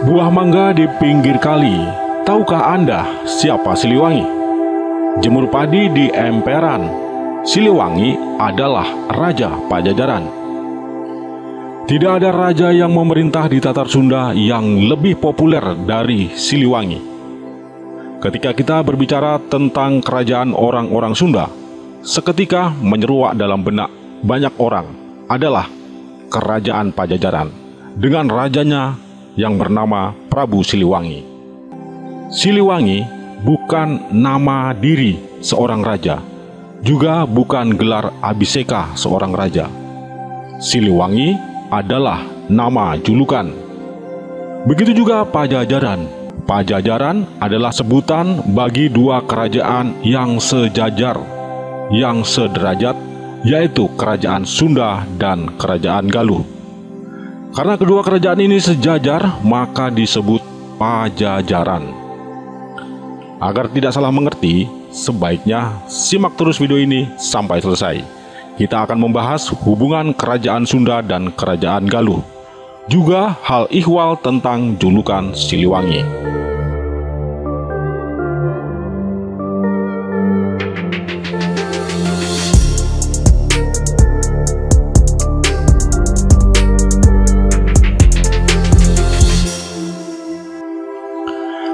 Buah mangga di pinggir kali. Tahukah Anda siapa Siliwangi? Jemur padi di emperan. Siliwangi adalah Raja Pajajaran. Tidak ada raja yang memerintah di Tatar Sunda yang lebih populer dari Siliwangi. Ketika kita berbicara tentang kerajaan orang-orang Sunda, seketika menyeruak dalam benak banyak orang adalah Kerajaan Pajajaran dengan rajanya yang bernama Prabu Siliwangi. Siliwangi bukan nama diri seorang raja, juga bukan gelar abiseka seorang raja. Siliwangi adalah nama julukan. Begitu juga Pajajaran. Pajajaran adalah sebutan bagi dua kerajaan yang sejajar, yang sederajat, yaitu Kerajaan Sunda dan Kerajaan Galuh. Karena kedua kerajaan ini sejajar, maka disebut Pajajaran. Agar tidak salah mengerti, sebaiknya simak terus video ini sampai selesai. Kita akan membahas hubungan Kerajaan Sunda dan Kerajaan Galuh, juga hal ihwal tentang julukan Siliwangi.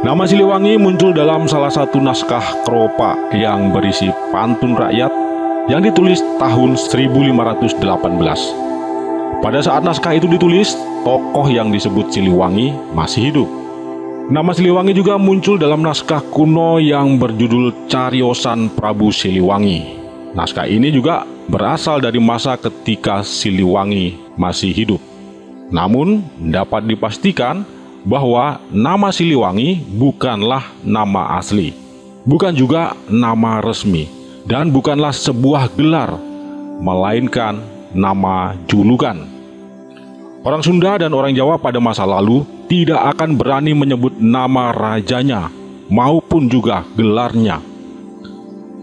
Nama Siliwangi muncul dalam salah satu naskah Kropa yang berisi pantun rakyat yang ditulis tahun 1518. Pada saat naskah itu ditulis, tokoh yang disebut Siliwangi masih hidup. Nama Siliwangi juga muncul dalam naskah kuno yang berjudul Cariosan Prabu Siliwangi. Naskah ini juga berasal dari masa ketika Siliwangi masih hidup. Namun, dapat dipastikan bahwa nama Siliwangi bukanlah nama asli, bukan juga nama resmi, dan bukanlah sebuah gelar, melainkan nama julukan. Orang Sunda dan orang Jawa pada masa lalu tidak akan berani menyebut nama rajanya maupun juga gelarnya.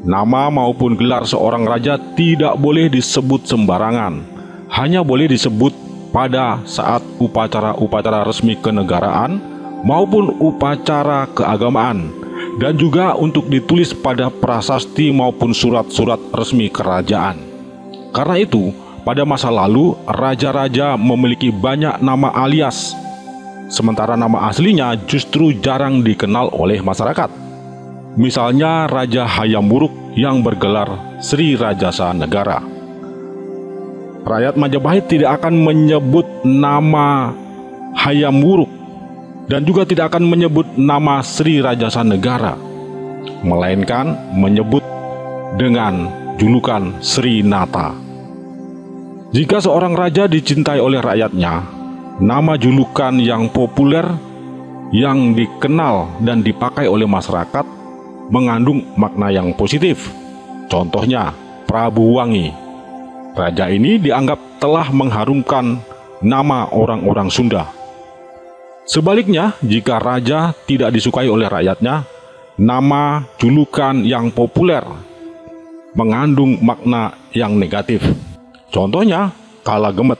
Nama maupun gelar seorang raja tidak boleh disebut sembarangan, hanya boleh disebut pada saat upacara-upacara resmi kenegaraan maupun upacara keagamaan, dan juga untuk ditulis pada prasasti maupun surat-surat resmi kerajaan. Karena itu, pada masa lalu raja-raja memiliki banyak nama alias, sementara nama aslinya justru jarang dikenal oleh masyarakat. Misalnya Raja Hayam Wuruk yang bergelar Sri Rajasa Negara. Rakyat Majapahit tidak akan menyebut nama Hayam Wuruk dan juga tidak akan menyebut nama Sri Rajasa Negara, melainkan menyebut dengan julukan Sri Nata. Jika seorang raja dicintai oleh rakyatnya, nama julukan yang populer yang dikenal dan dipakai oleh masyarakat mengandung makna yang positif. Contohnya Prabu Wangi. Raja ini dianggap telah mengharumkan nama orang-orang Sunda. Sebaliknya, jika raja tidak disukai oleh rakyatnya, nama julukan yang populer mengandung makna yang negatif. Contohnya, Kalagemet.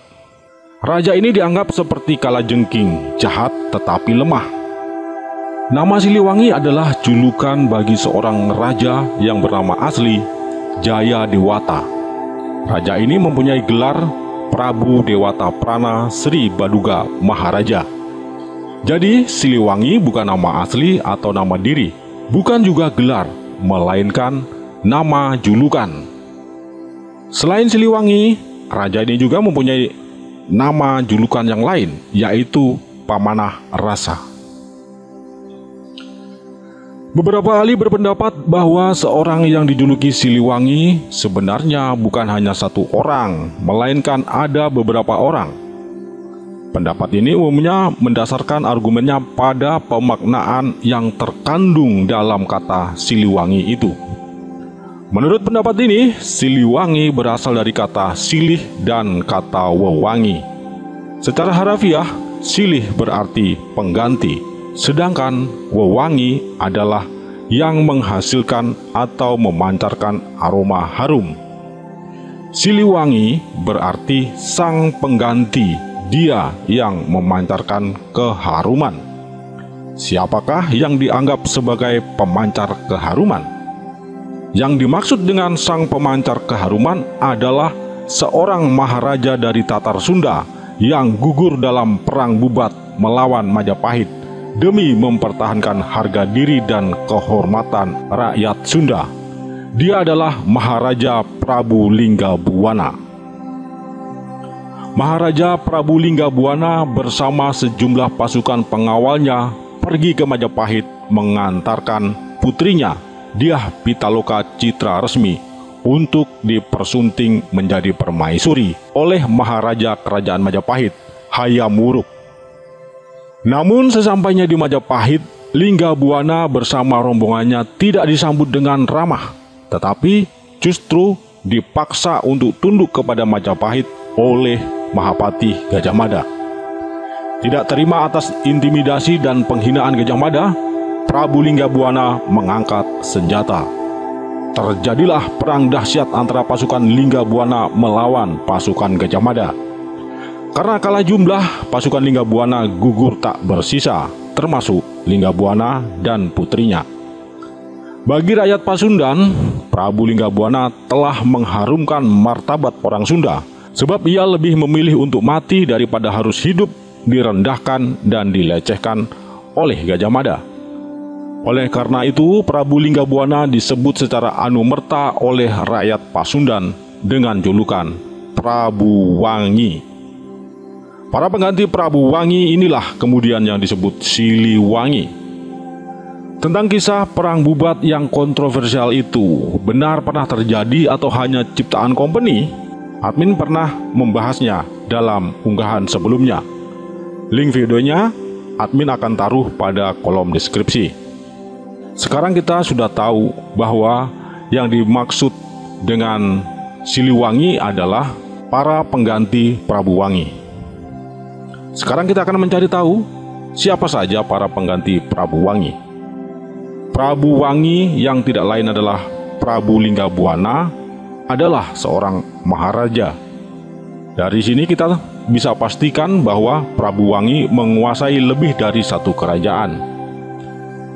Raja ini dianggap seperti kalajengking, jahat tetapi lemah. Nama Siliwangi adalah julukan bagi seorang raja yang bernama asli Jaya Dewata. Raja ini mempunyai gelar Prabu Dewata Prana Sri Baduga Maharaja. Jadi Siliwangi bukan nama asli atau nama diri, bukan juga gelar, melainkan nama julukan. Selain Siliwangi, raja ini juga mempunyai nama julukan yang lain, yaitu Pamanah Rasa. Beberapa ahli berpendapat bahwa seorang yang dijuluki Siliwangi sebenarnya bukan hanya satu orang, melainkan ada beberapa orang. Pendapat ini umumnya mendasarkan argumennya pada pemaknaan yang terkandung dalam kata Siliwangi itu. Menurut pendapat ini, Siliwangi berasal dari kata silih dan kata wewangi. Secara harafiah, silih berarti pengganti, sedangkan wewangi adalah yang menghasilkan atau memancarkan aroma harum. Siliwangi berarti sang pengganti, dia yang memancarkan keharuman. Siapakah yang dianggap sebagai pemancar keharuman? Yang dimaksud dengan sang pemancar keharuman adalah seorang maharaja dari Tatar Sunda yang gugur dalam perang Bubat melawan Majapahit demi mempertahankan harga diri dan kehormatan rakyat Sunda. Dia adalah Maharaja Prabu Linggabuana. Maharaja Prabu Linggabuana bersama sejumlah pasukan pengawalnya pergi ke Majapahit mengantarkan putrinya Dyah Pitaloka Citra Resmi untuk dipersunting menjadi permaisuri oleh Maharaja Kerajaan Majapahit, Hayam Wuruk. Namun sesampainya di Majapahit, Linggabuana bersama rombongannya tidak disambut dengan ramah, tetapi justru dipaksa untuk tunduk kepada Majapahit oleh Mahapati Gajah Mada. Tidak terima atas intimidasi dan penghinaan Gajah Mada, Prabu Linggabuana mengangkat senjata. Terjadilah perang dahsyat antara pasukan Linggabuana melawan pasukan Gajah Mada. Karena kalah jumlah, pasukan Linggabuana gugur tak bersisa, termasuk Linggabuana dan putrinya. Bagi rakyat Pasundan, Prabu Linggabuana telah mengharumkan martabat orang Sunda, sebab ia lebih memilih untuk mati daripada harus hidup direndahkan dan dilecehkan oleh Gajah Mada. Oleh karena itu, Prabu Linggabuana disebut secara anumerta oleh rakyat Pasundan dengan julukan Prabu Wangi. Para pengganti Prabu Wangi inilah kemudian yang disebut Siliwangi. Tentang kisah perang Bubat yang kontroversial itu, benar pernah terjadi atau hanya ciptaan company? Admin pernah membahasnya dalam unggahan sebelumnya. Link videonya admin akan taruh pada kolom deskripsi. Sekarang kita sudah tahu bahwa yang dimaksud dengan Siliwangi adalah para pengganti Prabu Wangi. Sekarang kita akan mencari tahu siapa saja para pengganti Prabu Wangi. Prabu Wangi yang tidak lain adalah Prabu Linggabuana adalah seorang maharaja. Dari sini kita bisa pastikan bahwa Prabu Wangi menguasai lebih dari satu kerajaan.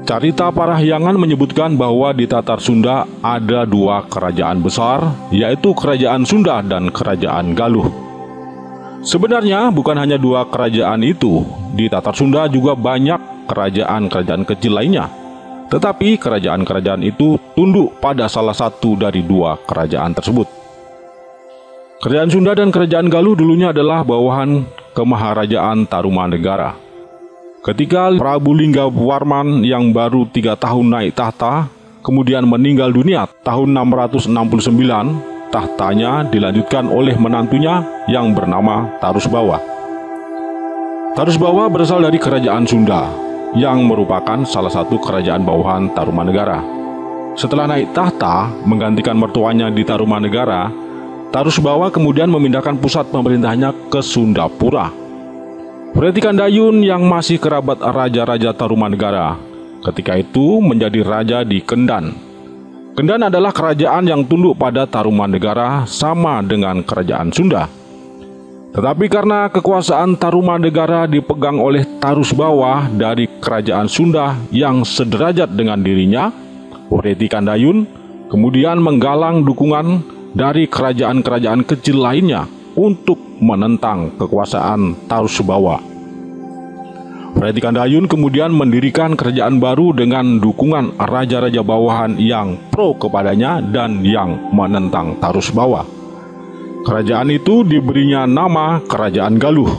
Carita Parahyangan menyebutkan bahwa di Tatar Sunda ada dua kerajaan besar, yaitu Kerajaan Sunda dan Kerajaan Galuh. Sebenarnya bukan hanya dua kerajaan itu, di Tatar Sunda juga banyak kerajaan-kerajaan kecil lainnya. Tetapi kerajaan-kerajaan itu tunduk pada salah satu dari dua kerajaan tersebut. Kerajaan Sunda dan Kerajaan Galuh dulunya adalah bawahan Kemaharajaan Tarumanegara. Ketika Prabu Linggawarman yang baru 3 tahun naik tahta, kemudian meninggal dunia tahun 669, tahtanya dilanjutkan oleh menantunya yang bernama Tarusbawa. Tarusbawa berasal dari Kerajaan Sunda, yang merupakan salah satu kerajaan bawahan Tarumanegara. Setelah naik tahta, menggantikan mertuanya di Tarumanegara, Tarusbawa kemudian memindahkan pusat pemerintahnya ke Sundapura. Wretikandayun yang masih kerabat raja-raja Tarumanegara, ketika itu menjadi raja di Kendan. Kendan adalah kerajaan yang tunduk pada Tarumanegara sama dengan Kerajaan Sunda. Tetapi karena kekuasaan Tarumanegara dipegang oleh Tarusbawa dari Kerajaan Sunda yang sederajat dengan dirinya, Wretikandayun kemudian menggalang dukungan dari kerajaan-kerajaan kecil lainnya untuk menentang kekuasaan Tarusbawa. Wretikandayun kemudian mendirikan kerajaan baru dengan dukungan raja-raja bawahan yang pro kepadanya dan yang menentang Tarusbawa. Kerajaan itu diberinya nama Kerajaan Galuh.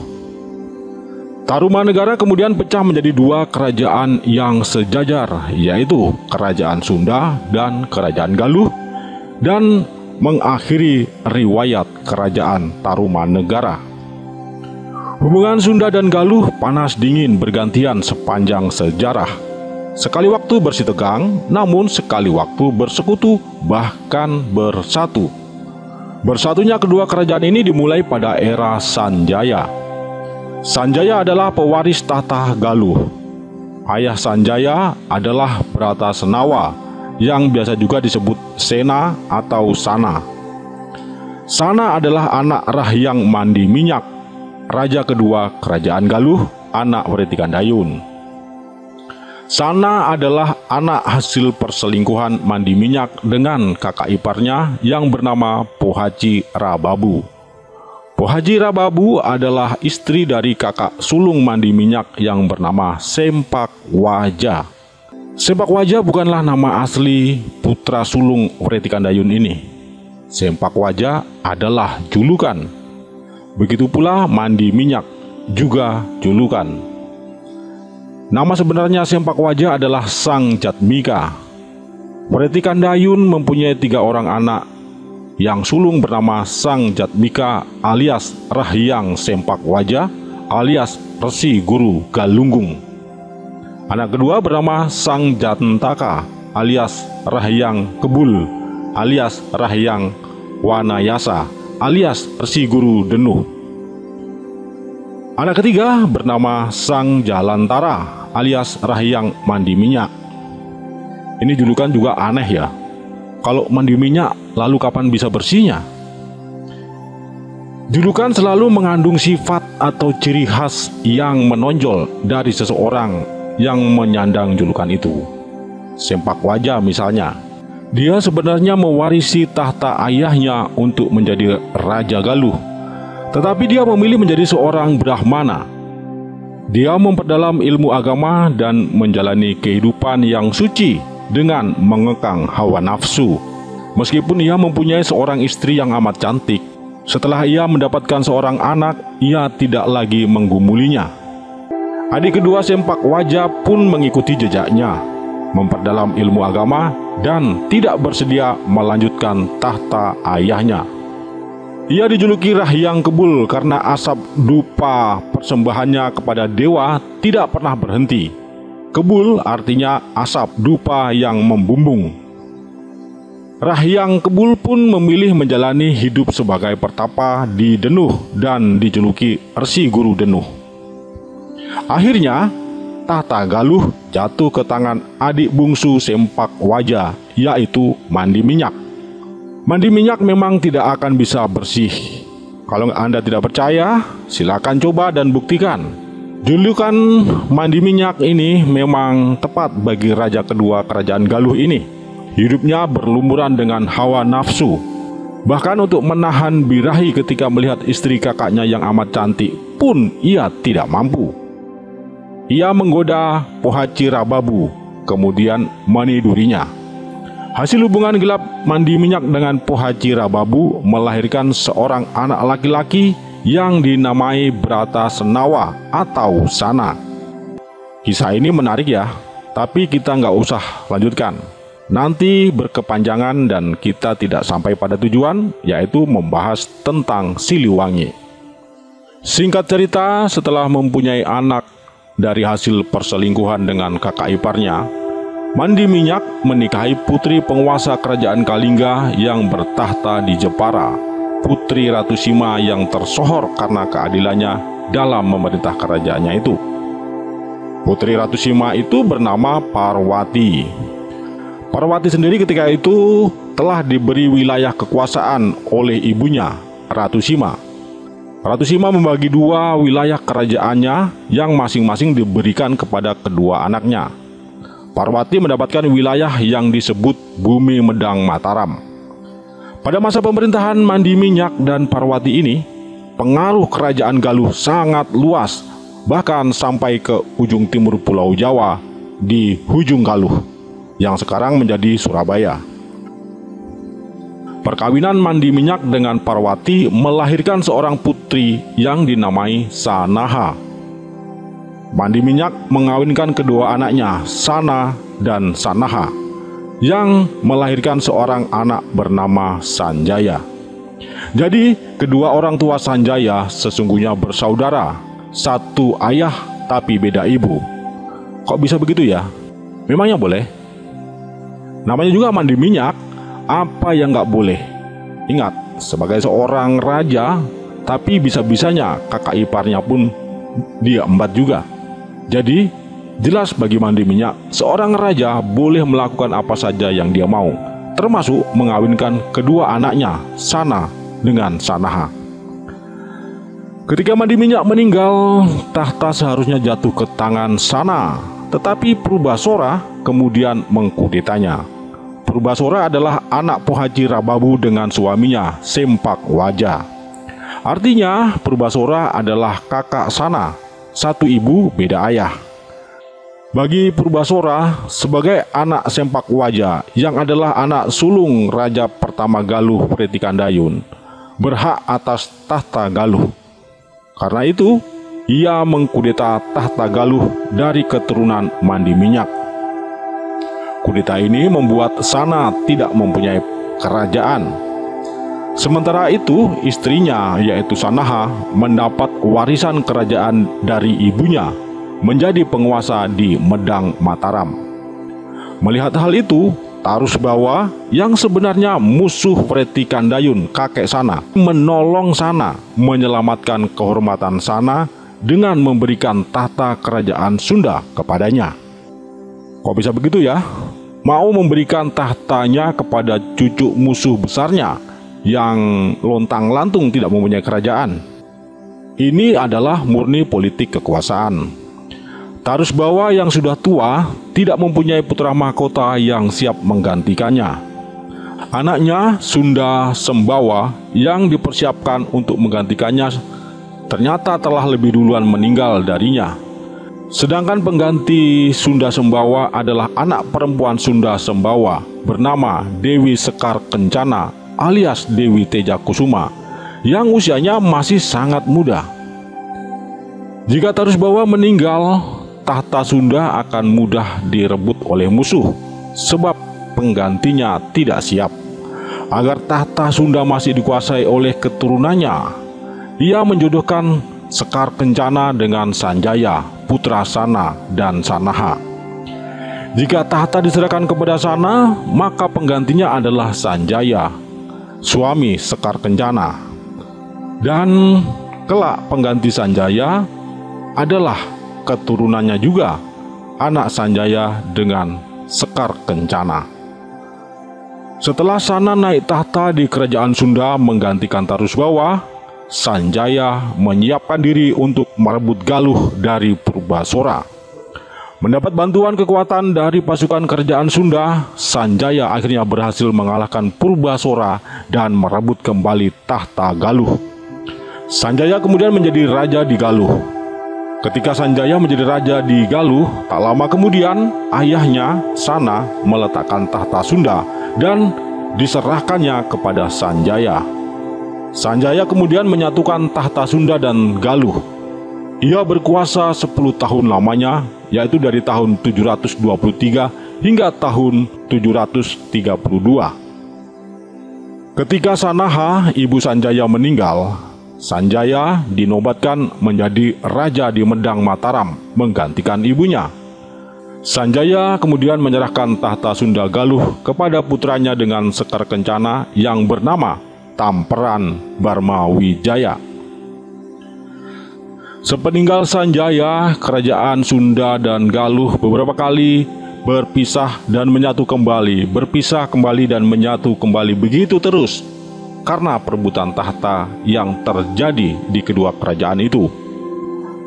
Tarumanegara kemudian pecah menjadi dua kerajaan yang sejajar, yaitu Kerajaan Sunda dan Kerajaan Galuh, dan mengakhiri riwayat Kerajaan Tarumanegara. Hubungan Sunda dan Galuh panas dingin bergantian sepanjang sejarah. Sekali waktu bersitegang, namun sekali waktu bersekutu, bahkan bersatu. Bersatunya kedua kerajaan ini dimulai pada era Sanjaya. Sanjaya adalah pewaris tahta Galuh. Ayah Sanjaya adalah Bratasenawa, yang biasa juga disebut Sena atau Sana. Sana adalah anak Rahyang Mandi Minyak, raja kedua Kerajaan Galuh, anak Wretikandayun. Sana adalah anak hasil perselingkuhan Mandi Minyak dengan kakak iparnya yang bernama Pohaci Rababu. Pohaci Rababu adalah istri dari kakak sulung Mandi Minyak yang bernama Sempak Waja. Sempak Waja bukanlah nama asli putra sulung Wretikandayun ini. Sempak Waja adalah julukan. Begitu pula Mandi Minyak juga julukan. Nama sebenarnya Sempak Waja adalah Sang Jatmika. Wretikandayun mempunyai 3 orang anak. Yang sulung bernama Sang Jatmika alias Rahyang Sempak Waja alias Resi Guru Galunggung. Anak kedua bernama Sang Jantaka alias Rahyang Kebul alias Rahyang Wanayasa alias Resi Guru Denuh. Anak ketiga bernama Sang Jalantara alias Rahyang Mandi Minyak. Ini julukan juga aneh ya. Kalau mandi minyak, lalu kapan bisa bersihnya? Julukan selalu mengandung sifat atau ciri khas yang menonjol dari seseorang yang menyandang julukan itu. Sempak Waja misalnya, dia sebenarnya mewarisi tahta ayahnya untuk menjadi Raja Galuh, tetapi dia memilih menjadi seorang Brahmana. Dia memperdalam ilmu agama dan menjalani kehidupan yang suci dengan mengekang hawa nafsu. Meskipun ia mempunyai seorang istri yang amat cantik, setelah ia mendapatkan seorang anak, ia tidak lagi menggumulinya. Adik kedua Sempak Waja pun mengikuti jejaknya, memperdalam ilmu agama dan tidak bersedia melanjutkan tahta ayahnya. Ia dijuluki Rahyang Kebul karena asap dupa persembahannya kepada dewa tidak pernah berhenti. Kebul artinya asap dupa yang membumbung. Rahyang Kebul pun memilih menjalani hidup sebagai pertapa di Denuh dan dijuluki Resi Guru Denuh. Akhirnya, tahta Galuh jatuh ke tangan adik bungsu Sempak Waja, yaitu Mandi Minyak. Mandi Minyak memang tidak akan bisa bersih. Kalau Anda tidak percaya, silakan coba dan buktikan. Julukan Mandi Minyak ini memang tepat bagi raja kedua kerajaan Galuh ini. Hidupnya berlumuran dengan hawa nafsu. Bahkan untuk menahan birahi ketika melihat istri kakaknya yang amat cantik pun ia tidak mampu. Ia menggoda Pohaci Rababu, kemudian menidurinya. Hasil hubungan gelap Mandi Minyak dengan Pohaci Rababu melahirkan seorang anak laki-laki yang dinamai Brata Senawa atau Sana. Kisah ini menarik ya, tapi kita nggak usah lanjutkan. Nanti berkepanjangan dan kita tidak sampai pada tujuan, yaitu membahas tentang Siliwangi. Singkat cerita, setelah mempunyai anak dari hasil perselingkuhan dengan kakak iparnya, Mandi Minyak menikahi putri penguasa kerajaan Kalingga yang bertahta di Jepara, Putri Ratu Sima yang tersohor karena keadilannya dalam memerintah kerajaannya itu. Putri Ratu Sima itu bernama Parwati. Parwati sendiri ketika itu telah diberi wilayah kekuasaan oleh ibunya, Ratu Sima. Ratu Sima membagi 2 wilayah kerajaannya yang masing-masing diberikan kepada kedua anaknya. Parwati mendapatkan wilayah yang disebut Bumi Medang Mataram. Pada masa pemerintahan Mandi Minyak dan Parwati ini, pengaruh kerajaan Galuh sangat luas, bahkan sampai ke ujung timur Pulau Jawa di Hujung Galuh, yang sekarang menjadi Surabaya. Perkawinan Mandi Minyak dengan Parwati melahirkan seorang putri yang dinamai Sanaha. Mandi Minyak mengawinkan kedua anaknya, Sana dan Sanaha, yang melahirkan seorang anak bernama Sanjaya. Jadi, kedua orang tua Sanjaya sesungguhnya bersaudara, satu ayah tapi beda ibu. Kok bisa begitu ya? Memangnya boleh? Namanya juga Mandi Minyak, apa yang nggak boleh? Ingat, sebagai seorang raja, tapi bisa-bisanya kakak iparnya pun dia embat juga. Jadi, jelas bagi Mandi Minyak, seorang raja boleh melakukan apa saja yang dia mau, termasuk mengawinkan kedua anaknya, Sana dengan Sanaha. Ketika Mandi Minyak meninggal, tahta seharusnya jatuh ke tangan Sana, Tetapi Purbasora kemudian mengkudetanya. Purbasora adalah anak Pohaci Rababu dengan suaminya Sempakwaja. Artinya Purbasora adalah kakak Sana, satu ibu beda ayah. Bagi Purbasora sebagai anak Sempakwaja yang adalah anak sulung Raja pertama Galuh Pretikandayun, berhak atas tahta Galuh. Karena itu, ia mengkudeta tahta Galuh dari keturunan Mandi Minyak. Kudeta ini membuat Sana tidak mempunyai kerajaan. Sementara itu, istrinya yaitu Sanaha mendapat warisan kerajaan dari ibunya, menjadi penguasa di Medang Mataram. Melihat hal itu, Tarusbawa yang sebenarnya musuh Pretikandayun kakek Sana menolong Sana menyelamatkan kehormatan Sana dengan memberikan tahta kerajaan Sunda kepadanya. Kok bisa begitu ya? Mau memberikan tahtanya kepada cucu musuh besarnya yang lontang-lantung tidak mempunyai kerajaan. Ini adalah murni politik kekuasaan. Tarusbawa yang sudah tua tidak mempunyai putra mahkota yang siap menggantikannya. Anaknya Sunda Sembawa yang dipersiapkan untuk menggantikannya ternyata telah lebih duluan meninggal darinya. Sedangkan pengganti Sunda Sembawa adalah anak perempuan Sunda Sembawa bernama Dewi Sekar Kencana alias Dewi Teja Kusuma yang usianya masih sangat muda. Jika Tarusbawa meninggal, tahta Sunda akan mudah direbut oleh musuh sebab penggantinya tidak siap. Agar tahta Sunda masih dikuasai oleh keturunannya, ia menjodohkan Sekar Kencana dengan Sanjaya, putra Sana dan Sanaha. Jika tahta diserahkan kepada Sana, maka penggantinya adalah Sanjaya, suami Sekar Kencana. Dan kelak pengganti Sanjaya adalah keturunannya juga, anak Sanjaya dengan Sekar Kencana. Setelah Sana naik tahta di kerajaan Sunda menggantikan Tarusbawa, Sanjaya menyiapkan diri untuk merebut Galuh dari Purbasora. Mendapat bantuan kekuatan dari pasukan kerajaan Sunda, Sanjaya akhirnya berhasil mengalahkan Purbasora dan merebut kembali tahta Galuh. Sanjaya kemudian menjadi raja di Galuh. Ketika Sanjaya menjadi raja di Galuh, tak lama kemudian ayahnya Sana meletakkan tahta Sunda dan diserahkannya kepada Sanjaya. Sanjaya kemudian menyatukan tahta Sunda dan Galuh. Ia berkuasa 10 tahun lamanya, yaitu dari tahun 723 hingga tahun 732. Ketika Sanaha, ibu Sanjaya meninggal, Sanjaya dinobatkan menjadi raja di Medang Mataram menggantikan ibunya. Sanjaya kemudian menyerahkan tahta Sunda Galuh kepada putranya dengan Sekar Kencana yang bernama Tamperan Barmawijaya. Sepeninggal Sanjaya, kerajaan Sunda dan Galuh beberapa kali berpisah dan menyatu kembali, berpisah kembali dan menyatu kembali, begitu terus karena perebutan tahta yang terjadi di kedua kerajaan itu.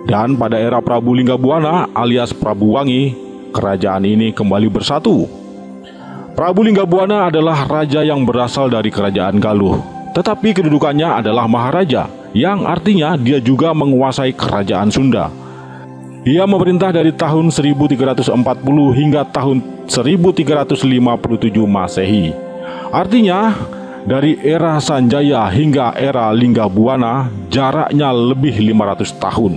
Dan pada era Prabu Linggabuana alias Prabu Wangi, kerajaan ini kembali bersatu. Prabu Linggabuana adalah raja yang berasal dari kerajaan Galuh, tetapi kedudukannya adalah maharaja, yang artinya dia juga menguasai kerajaan Sunda. Ia memerintah dari tahun 1340 hingga tahun 1357 Masehi. Artinya, dari era Sanjaya hingga era Linggabuana jaraknya lebih 500 tahun.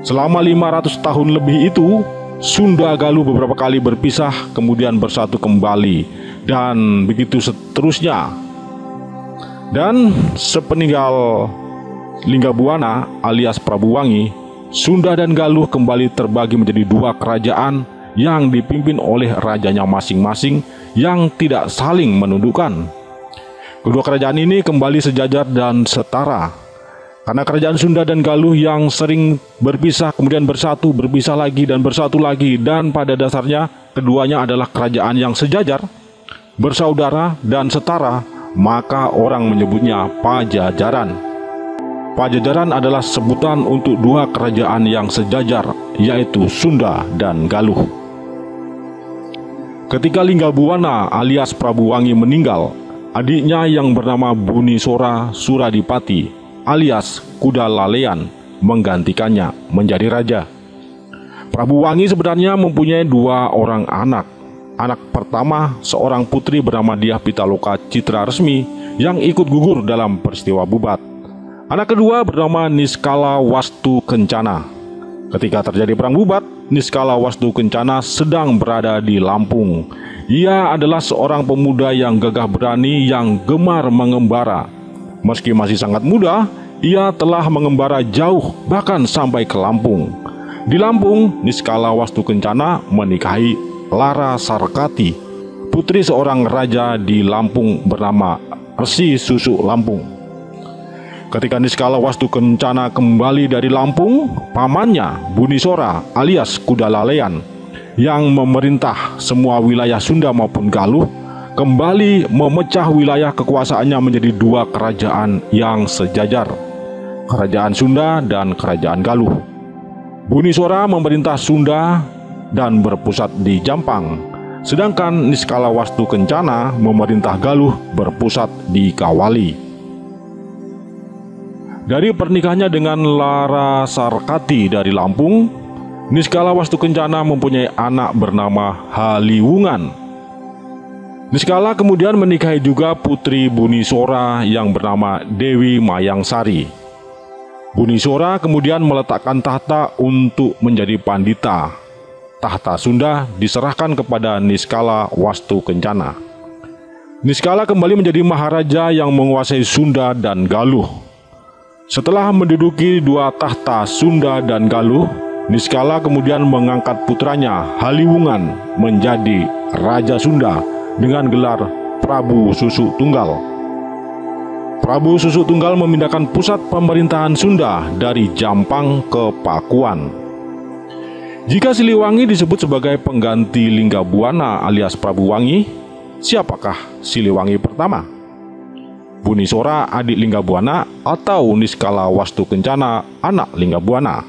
Selama 500 tahun lebih itu, Sunda Galuh beberapa kali berpisah kemudian bersatu kembali, dan begitu seterusnya. Dan sepeninggal Linggabuana alias Prabu Wangi, Sunda dan Galuh kembali terbagi menjadi dua kerajaan yang dipimpin oleh rajanya masing-masing yang tidak saling menundukkan. Kedua kerajaan ini kembali sejajar dan setara. Karena kerajaan Sunda dan Galuh yang sering berpisah kemudian bersatu, berpisah lagi dan bersatu lagi, dan pada dasarnya keduanya adalah kerajaan yang sejajar, bersaudara dan setara, maka orang menyebutnya Pajajaran. Pajajaran adalah sebutan untuk dua kerajaan yang sejajar, yaitu Sunda dan Galuh. Ketika Linggabuana alias Prabu Wangi meninggal, adiknya yang bernama Bunisora Suradipati alias Kuda Lalean menggantikannya menjadi raja. Prabu Wangi sebenarnya mempunyai dua orang anak. Anak pertama seorang putri bernama Dyah Pitaloka Citra Resmi yang ikut gugur dalam peristiwa Bubat. Anak kedua bernama Niskala Wastu Kencana. Ketika terjadi perang Bubat, Niskala Wastu Kencana sedang berada di Lampung. Ia adalah seorang pemuda yang gagah berani yang gemar mengembara. Meski masih sangat muda, ia telah mengembara jauh bahkan sampai ke Lampung. Di Lampung, Niskala Wastu Kencana menikahi Lara Sarkati, putri seorang raja di Lampung bernama Resi Susuk Lampung. Ketika Niskala Wastu Kencana kembali dari Lampung, pamannya Bunisora alias Kuda Lalean yang memerintah semua wilayah Sunda maupun Galuh kembali memecah wilayah kekuasaannya menjadi dua kerajaan yang sejajar, Kerajaan Sunda dan Kerajaan Galuh. Bunisora memerintah Sunda dan berpusat di Jampang, sedangkan Niskala Wastu Kencana memerintah Galuh berpusat di Kawali. Dari pernikahannya dengan Lara Sarkati dari Lampung, Niskala Wastu Kencana mempunyai anak bernama Haliwungan. Niskala kemudian menikahi juga putri Bunisora yang bernama Dewi Mayangsari. Bunisora kemudian meletakkan tahta untuk menjadi pandita. Tahta Sunda diserahkan kepada Niskala Wastu Kencana. Niskala kembali menjadi maharaja yang menguasai Sunda dan Galuh. Setelah menduduki dua tahta Sunda dan Galuh, Niskala kemudian mengangkat putranya Haliwungan menjadi Raja Sunda dengan gelar Prabu Susuk Tunggal. Prabu Susuk Tunggal memindahkan pusat pemerintahan Sunda dari Jampang ke Pakuan. Jika Siliwangi disebut sebagai pengganti Linggabuana alias Prabu Wangi, siapakah Siliwangi pertama? Bunisora adik Linggabuana atau Niskala Wastu Kencana anak Linggabuana?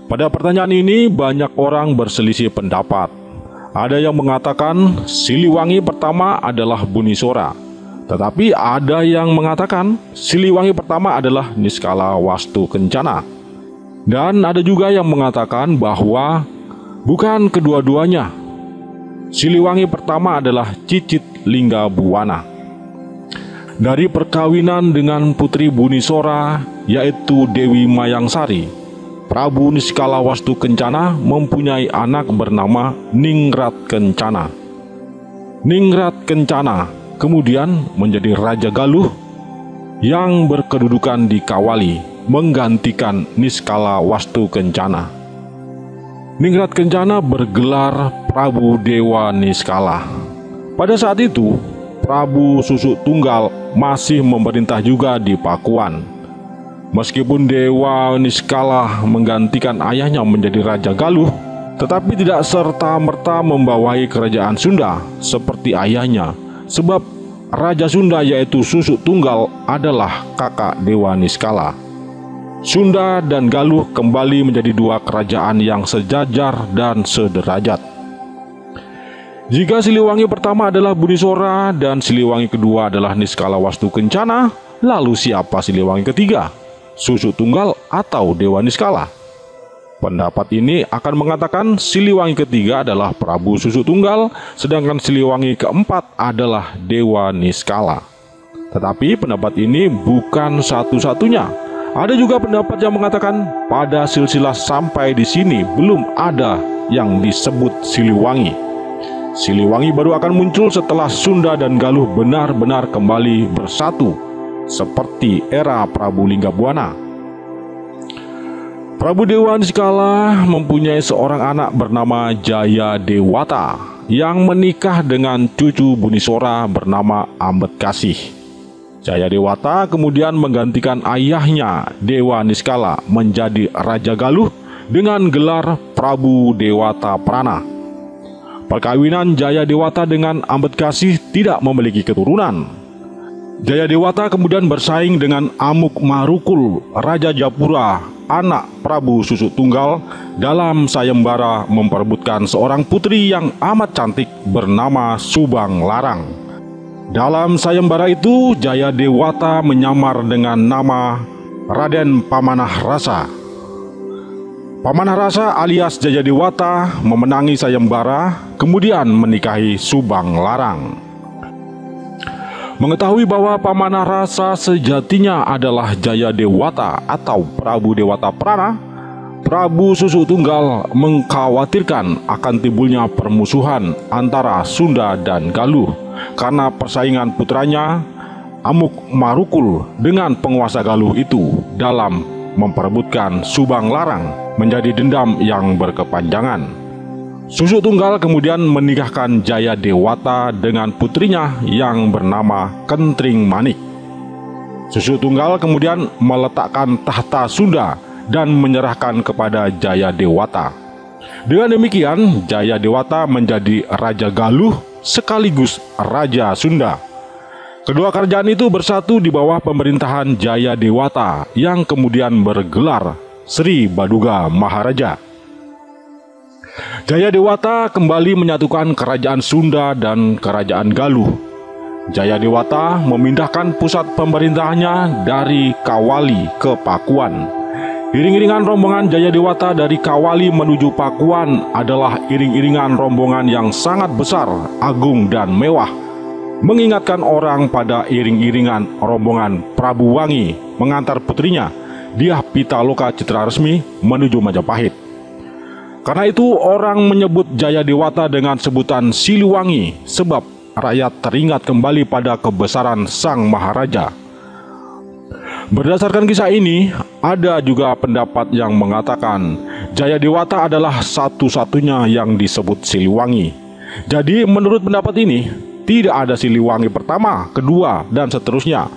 Pada pertanyaan ini banyak orang berselisih pendapat. Ada yang mengatakan Siliwangi pertama adalah Bunisora, tetapi ada yang mengatakan Siliwangi pertama adalah Niskala Wastu Kencana. Dan ada juga yang mengatakan bahwa bukan kedua-duanya. Siliwangi pertama adalah Cicit Linggabuana. Dari perkawinan dengan putri Bunisora, yaitu Dewi Mayangsari, Prabu Niskala Wastu Kencana mempunyai anak bernama Ningrat Kencana. Ningrat Kencana kemudian menjadi Raja Galuh yang berkedudukan di Kawali, menggantikan Niskala Wastu Kencana. Ningrat Kencana bergelar Prabu Dewa Niskala. Pada saat itu, Prabu Susuk Tunggal masih memerintah juga di Pakuan. Meskipun Dewa Niskala menggantikan ayahnya menjadi Raja Galuh, tetapi tidak serta-merta membawahi kerajaan Sunda seperti ayahnya, sebab Raja Sunda yaitu Susuk Tunggal adalah kakak Dewa Niskala. Sunda dan Galuh kembali menjadi dua kerajaan yang sejajar dan sederajat. Jika Siliwangi pertama adalah Bunisora dan Siliwangi kedua adalah Niskala Wastu Kencana, lalu siapa Siliwangi ketiga? Susuk Tunggal atau Dewa Niskala? Pendapat ini akan mengatakan Siliwangi ketiga adalah Prabu Susuk Tunggal, sedangkan Siliwangi keempat adalah Dewa Niskala. Tetapi pendapat ini bukan satu-satunya. Ada juga pendapat yang mengatakan pada silsilah sampai di sini belum ada yang disebut Siliwangi. Siliwangi baru akan muncul setelah Sunda dan Galuh benar-benar kembali bersatu, seperti era Prabu Linggabuana. Prabu Dewa Niskala mempunyai seorang anak bernama Jaya Dewata yang menikah dengan cucu Bunisora bernama Ambetkasih. Jaya Dewata kemudian menggantikan ayahnya Dewa Niskala menjadi Raja Galuh dengan gelar Prabu Dewata Prana. Perkawinan Jaya Dewata dengan Ambetkasih tidak memiliki keturunan. Jayadewata kemudian bersaing dengan Amuk Marukul, Raja Japura, anak Prabu Susuk Tunggal, dalam sayembara memperebutkan seorang putri yang amat cantik bernama Subang Larang. Dalam sayembara itu, Jayadewata menyamar dengan nama Raden Pamanah Rasa. Pamanah Rasa alias Jayadewata memenangi sayembara, kemudian menikahi Subang Larang. Mengetahui bahwa Pamanah Rasa sejatinya adalah Jayadewata atau Prabu Dewata Prana, Prabu Susuk Tunggal mengkhawatirkan akan timbulnya permusuhan antara Sunda dan Galuh karena persaingan putranya Amuk Marukul dengan penguasa Galuh itu dalam memperebutkan Subang Larang menjadi dendam yang berkepanjangan. Susuk Tunggal kemudian menikahkan Jayadewata dengan putrinya yang bernama Kentring Manik. Susuk Tunggal kemudian meletakkan tahta Sunda dan menyerahkan kepada Jayadewata. Dengan demikian, Jayadewata menjadi Raja Galuh sekaligus Raja Sunda. Kedua kerajaan itu bersatu di bawah pemerintahan Jayadewata yang kemudian bergelar Sri Baduga Maharaja. Jayadewata kembali menyatukan kerajaan Sunda dan kerajaan Galuh. Jayadewata memindahkan pusat pemerintahannya dari Kawali ke Pakuan. Iring-iringan rombongan Jayadewata dari Kawali menuju Pakuan adalah iring-iringan rombongan yang sangat besar, agung dan mewah, mengingatkan orang pada iring-iringan rombongan Prabu Wangi mengantar putrinya Dyah Pitaloka Citraresmi menuju Majapahit. Karena itu orang menyebut Jayadewata dengan sebutan Siliwangi sebab rakyat teringat kembali pada kebesaran sang maharaja. Berdasarkan kisah ini, ada juga pendapat yang mengatakan Jayadewata adalah satu-satunya yang disebut Siliwangi. Jadi menurut pendapat ini, tidak ada Siliwangi pertama, kedua, dan seterusnya.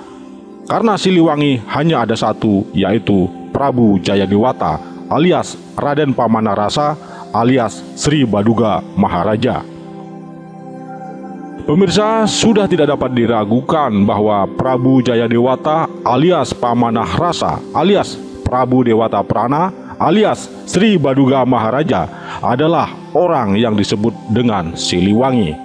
Karena Siliwangi hanya ada satu, yaitu Prabu Jayadewata alias Raden Pamanah Rasa alias Sri Baduga Maharaja. Pemirsa, sudah tidak dapat diragukan bahwa Prabu Jayadewata alias Pamanah Rasa alias Prabu Dewata Prana alias Sri Baduga Maharaja adalah orang yang disebut dengan Siliwangi.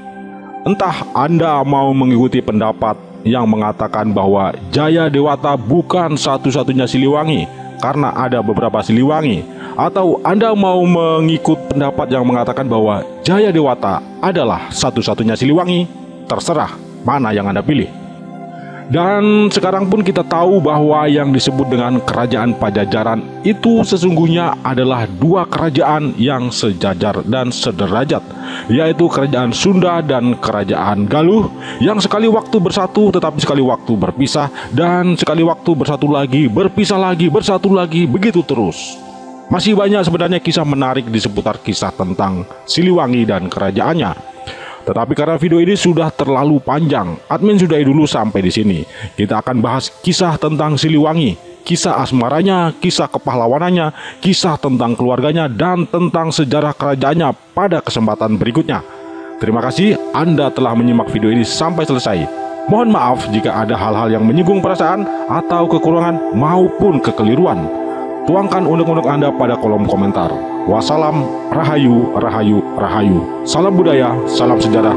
Entah Anda mau mengikuti pendapat yang mengatakan bahwa Jayadewata bukan satu-satunya Siliwangi karena ada beberapa Siliwangi, atau Anda mau mengikut pendapat yang mengatakan bahwa Jayadewata adalah satu-satunya Siliwangi, terserah mana yang Anda pilih. Dan sekarang pun kita tahu bahwa yang disebut dengan Kerajaan Pajajaran itu sesungguhnya adalah dua kerajaan yang sejajar dan sederajat, yaitu Kerajaan Sunda dan Kerajaan Galuh, yang sekali waktu bersatu tetapi sekali waktu berpisah, dan sekali waktu bersatu lagi, berpisah lagi, bersatu lagi, begitu terus. Masih banyak sebenarnya kisah menarik di seputar kisah tentang Siliwangi dan kerajaannya. Tetapi karena video ini sudah terlalu panjang, admin sudahi dulu sampai di sini. Kita akan bahas kisah tentang Siliwangi, kisah asmaranya, kisah kepahlawanannya, kisah tentang keluarganya, dan tentang sejarah kerajaannya pada kesempatan berikutnya. Terima kasih Anda telah menyimak video ini sampai selesai. Mohon maaf jika ada hal-hal yang menyinggung perasaan atau kekurangan maupun kekeliruan. Tuangkan unek-unek Anda pada kolom komentar. Wassalam, rahayu, rahayu, rahayu. Salam budaya, salam sejarah.